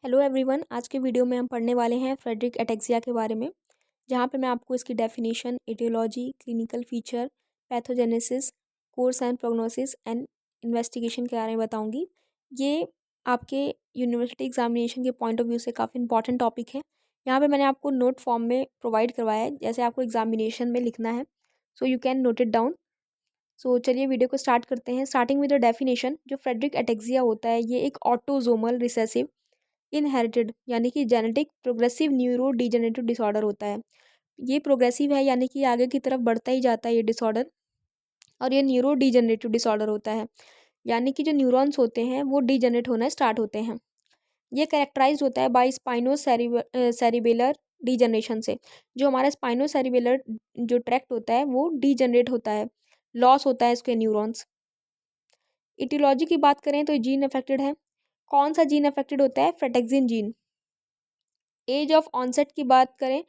Hello everyone, आज के video में हम पढ़ने वाले हैं फ्रेडरिक एटेक्सिया के बारे में, जहाँ पे मैं आपको इसकी definition, etiology, clinical feature, pathogenesis, course and prognosis and investigation के बारे में बताऊंगी। ये आपके यूनिवर्सिटी एग्जामिनेशन के पॉइंट ऑफ व्यू से काफ़ी इंपॉर्टेंट टॉपिक है। यहाँ पे मैंने आपको नोट फॉर्म में प्रोवाइड करवाया है, जैसे आपको एग्जामिनेशन में लिखना है, so you can note it down. So चलिए वीडियो को स्टार्ट करते हैं। स्टार्टिंग विद द डेफिनेशन, जो फ्रेडरिक एटेक्सिया होता है ये एक ऑटोजोमल रिसेसिव इनहेरिटेड यानी कि genetic progressive neurodegenerative disorder होता है। ये प्रोग्रेसिव है यानी कि आगे की तरफ बढ़ता ही जाता है ये डिसऑर्डर, और ये न्यूरो डिजेनरेटिव डिसऑर्डर होता है यानी कि जो न्यूरॉन्स होते हैं वो डिजेनरेट होना स्टार्ट होते हैं। ये कैरेक्टराइज होता है बाय स्पाइनो सेरिबेलर डिजेनरेशन से। जो हमारा स्पाइनो सेरिबेलर जो ट्रैक्ट होता है वो डिजेनरेट होता है, लॉस होता है इसके न्यूरॉन्स। इटियोलॉजी की बात करें तो जीन अफेक्टेड है। कौन सा जीन अफेक्टेड होता है? फ्रेटेक्सिन जीन। एज ऑफ ऑनसेट की बात करें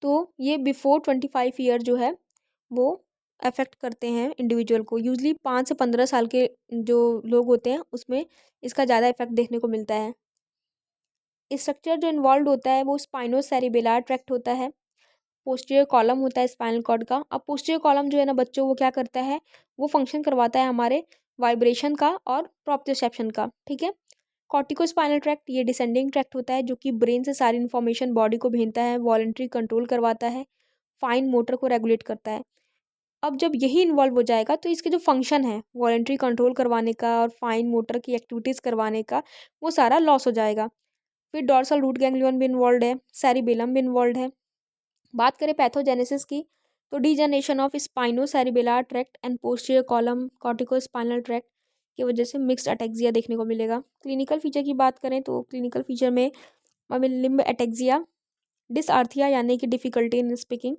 तो ये बिफोर 25 ईयर जो है वो अफेक्ट करते हैं इंडिविजुअल को। यूजली 5 से 15 साल के जो लोग होते हैं उसमें इसका ज़्यादा इफेक्ट देखने को मिलता है। स्ट्रक्चर जो इन्वॉल्व होता है वो स्पाइनोसेरिबेलर ट्रैक्ट होता है। पोस्टीरियर कॉलम होता है स्पाइनल कॉर्ड का। अब पोस्टीरियर कॉलम जो है ना बच्चों, वो क्या करता है, वो फंक्शन करवाता है हमारे वाइब्रेशन का और प्रोप्रियोसेप्शन का। ठीक है। कॉर्टिकोस्पाइनल ट्रैक्ट ये डिसेंडिंग ट्रैक्ट होता है जो कि ब्रेन से सारी इन्फॉर्मेशन बॉडी को भेजता है, वॉलंटरी कंट्रोल करवाता है, फाइन मोटर को रेगुलेट करता है। अब जब यही इन्वॉल्व हो जाएगा तो इसके जो फंक्शन है वॉलंटरी कंट्रोल करवाने का और फाइन मोटर की एक्टिविटीज़ करवाने का, वो सारा लॉस हो जाएगा। फिर डॉर्सल रूट गैंग्लियन भी इन्वॉल्व है, सेरिबेलम भी इन्वॉल्व है। बात करें पैथोजेनेसिस की तो degeneration of स्पाइनो cerebellar tract and posterior column corticospinal tract की वजह से मिक्स्ड अटैक्सिया देखने को मिलेगा। क्लिनिकल फीचर की बात करें तो क्लिनिकल फीचर में लिम्ब अटैक्सिया, डिसआर्थिया यानी कि difficulty in speaking,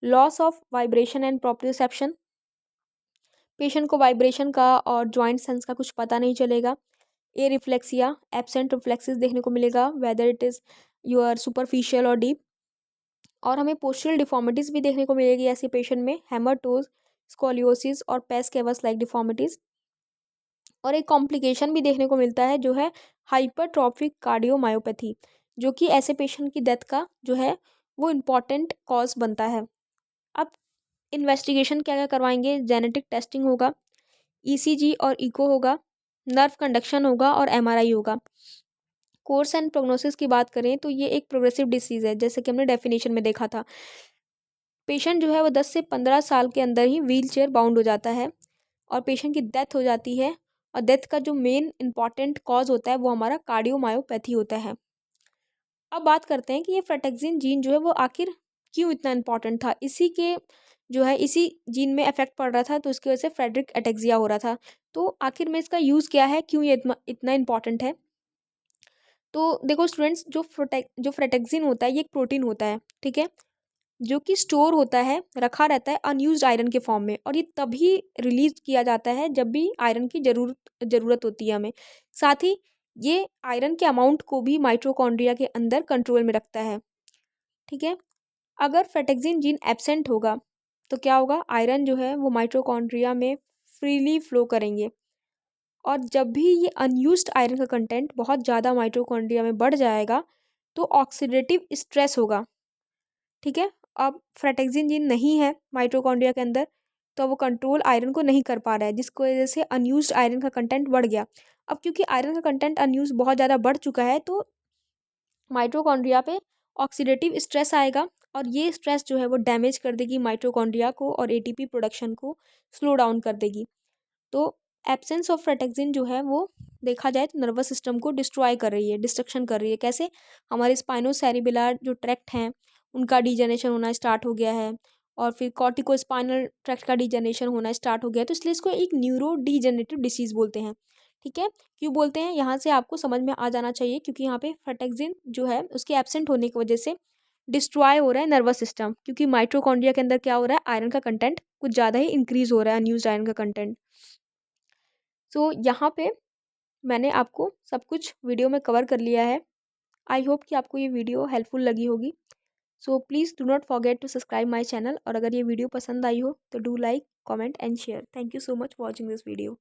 loss of vibration and proprioception, patient को वाइब्रेशन का और जॉइंट सेंस का कुछ पता नहीं चलेगा। ए रिफ्लेक्सिया, एब्सेंट रिफ्लेक्सिस देखने को मिलेगा, whether it is your superficial और डीप। और हमें पोस्चरल डिफॉर्मिटीज़ भी देखने को मिलेगी ऐसे पेशेंट में, हेमाटोज, स्कोलियोसिस और पेस्केवस लाइक डिफॉर्मिटीज़। और एक कॉम्प्लिकेशन भी देखने को मिलता है जो है हाइपरट्रॉफिक कार्डियोमायोपैथी, जो कि ऐसे पेशेंट की डेथ का जो है वो इम्पॉर्टेंट कॉज बनता है। अब इन्वेस्टिगेशन क्या क्या करवाएंगे? जेनेटिक टेस्टिंग होगा, ईसीजी और इको होगा, नर्व कंडक्शन होगा और एमआरआई होगा। कोर्स एंड प्रोग्नोसिस की बात करें तो ये एक प्रोग्रेसिव डिसीज़ है, जैसे कि हमने डेफिनेशन में देखा था। पेशेंट जो है वो 10 से 15 साल के अंदर ही व्हील चेयर बाउंड हो जाता है और पेशेंट की डेथ हो जाती है। और डेथ का जो मेन इंपॉर्टेंट कॉज होता है वो हमारा कार्डियोमायोपैथी होता है। अब बात करते हैं कि ये फ्रेटेक्सिन जीन जो है वो आखिर क्यों इतना इंपॉर्टेंट था। इसी के जो है इसी जीन में इफेक्ट पड़ रहा था तो उसकी वजह से फ्रेडरिक एटेक्सिया हो रहा था। तो आखिर में इसका यूज़ क्या है, क्यों ये इतना इंपॉर्टेंट है? तो देखो स्टूडेंट्स, जो फ्रेटेक्सिन होता है ये एक प्रोटीन होता है, ठीक है, जो कि स्टोर होता है, रखा रहता है अनयूज्ड आयरन के फॉर्म में, और ये तभी रिलीज किया जाता है जब भी आयरन की ज़रूरत होती है हमें। साथ ही ये आयरन के अमाउंट को भी माइटोकॉन्ड्रिया के अंदर कंट्रोल में रखता है। ठीक है। अगर फ्रेटेक्सिन जीन एब्सेंट होगा तो क्या होगा? आयरन जो है वो माइटोकॉन्ड्रिया में फ्रीली फ्लो करेंगे, और जब भी ये अनयूज्ड आयरन का कंटेंट बहुत ज़्यादा माइटोकॉन्ड्रिया में बढ़ जाएगा तो ऑक्सीडेटिव स्ट्रेस होगा। ठीक है। अब फ्रेटेक्सिन जीन नहीं है माइटोकॉन्ड्रिया के अंदर तो वो कंट्रोल आयरन को नहीं कर पा रहा है, जिसकी वजह से अनयूज्ड आयरन का कंटेंट बढ़ गया। अब क्योंकि आयरन का कंटेंट अनयूज बहुत ज़्यादा बढ़ चुका है तो माइटोकॉन्ड्रिया पे ऑक्सीडेटिव स्ट्रेस आएगा, और ये स्ट्रेस जो है वो डैमेज कर देगी माइटोकॉन्ड्रिया को और एटीपी प्रोडक्शन को स्लो डाउन कर देगी। तो एब्सेंस ऑफ फ्रेटेक्सिन जो है वो देखा जाए तो नर्वस सिस्टम को डिस्ट्रॉय कर रही है, डिस्ट्रक्शन कर रही है। कैसे? हमारे स्पाइनोसेरिबेलर जो ट्रैक्ट हैं उनका डिजेनरेशन होना स्टार्ट हो गया है, और फिर कॉर्टिको स्पाइनल ट्रैक्ट का डिजेनरेशन होना स्टार्ट हो गया है, तो इसलिए इसको एक न्यूरो डिजेनरेटिव डिसीज़ बोलते हैं। ठीक है। क्यों बोलते हैं, यहाँ से आपको समझ में आ जाना चाहिए, क्योंकि यहाँ पे फ्रेटेक्सिन जो है उसके एब्सेंट होने की वजह से डिस्ट्रॉय हो रहा है नर्वस सिस्टम, क्योंकि माइटोकॉन्ड्रिया के अंदर क्या हो रहा है, आयरन का कंटेंट कुछ ज़्यादा ही इंक्रीज हो रहा है, अनयूज्ड आयरन का कंटेंट। सो यहाँ पे मैंने आपको सब कुछ वीडियो में कवर कर लिया है। आई होप कि आपको ये वीडियो हेल्पफुल लगी होगी। So please do not forget to subscribe my channel, और अगर ये वीडियो पसंद आई हो तो do like, comment and share. Thank you so much for watching this video.